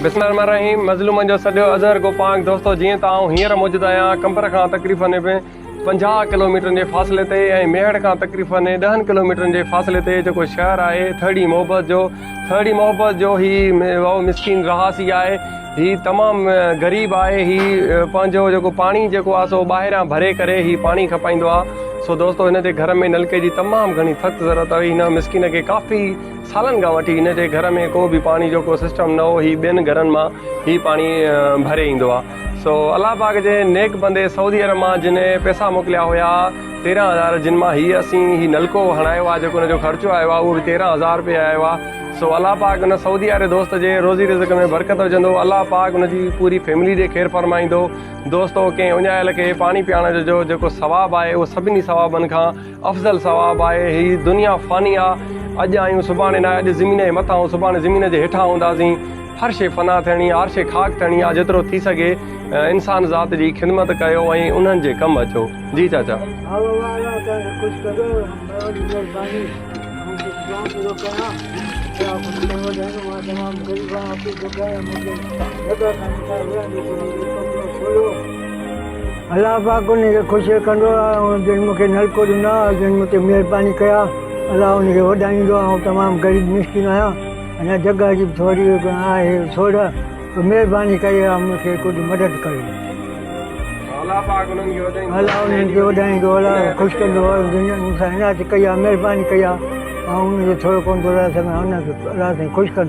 बिस्मिल्लाहिर्रहमानिर्रहीम मज़लूमनि जो सॼो अज़हर गो पाक दोस्तो जीअं त आउं हींअर मौजूदु आहियां कंबर खां तक़रीबन 50 किलोमीटरनि जे फ़ासिले ते ऐं मेहर खां तक़रीबन 10 किलोमीटरनि जे फ़ासिले ते जेको शहर आहे थड़ी मोहब्बत जो ही मिस्कीन रहासी आहे। ही तमामु ग़रीब आहे। ही पंहिंजो जेको पाणी जेको आहे सो ॿाहिरां भरे करे ही पाणी खपाईंदो आहे। सो दोस्तो हिन जे घर में नलके जी तमामु घणी सख़्तु ज़रूरत हुई। हिन मिस्किन खे काफ़ी सालनि खां वठी हिन जे घर में को बि पाणी जो को सिस्टम न हो। ही ॿियनि घरनि मां ही पाणी भरे ईंदो आहे। सो अलाह पाक जे नेक बंदे सऊदी अरब मां जिन पैसा मोकिलिया हुया 13,000, जिन मां ही असीं ही नलको हणायो आहे, जेको हुनजो ख़र्चो आयो आहे उहो बि 13,000 रुपया आयो आहे। सो अलाह पाक हुन सऊदी वारे दोस्त जे रोज़ी रिज़्क़ में बरकत विझंदो। अलाह पाक हुनजी पूरी फैमिली जे ख़ैरु फरमाईंदो। दोस्तो कंहिं उञायल खे पाणी पीआरण जो जेको सवाबु आहे उहो सभिनी सवाबनि खां अफ़ज़ल सवाबु आहे। ही दुनिया फ़ानी आहे। अॼु आहियूं सुभाणे न, अॼु ज़मीन जे मथां सुभाणे ज़मीन जे हेठां हूंदासीं। हर शइ फ़ना थियणी आहे, हर शइ ख़ाक थियणी आहे। जेतिरो थी सघे इंसान ज़ात जी ख़िदमत कयो ऐं उन्हनि जे कमु अचो। जी चाचा। अलाह पाक उनखे ख़ुशि कंदो आहे। जिन मूंखे नलको ॾिनो आहे, जिन मूंखे महिरबानी कया, अलाह उनखे वॾाईंदो आहे। तमामु ग़रीब मिस्किन आहियां। अञा जॻह जी थोरी आहे थोड़, महिरबानी कई आहे मूंखे कुझु मदद करे। अलाह उन्हनि खे वॾाईंदो, अलाह ख़ुशि कंदो। मूंसां इनायत कई आहे, महिरबानी कई आहे। ऐं उनखे थोरो कोन थो रहे सघां, उनखे अलाह सां ख़ुशि कंदो।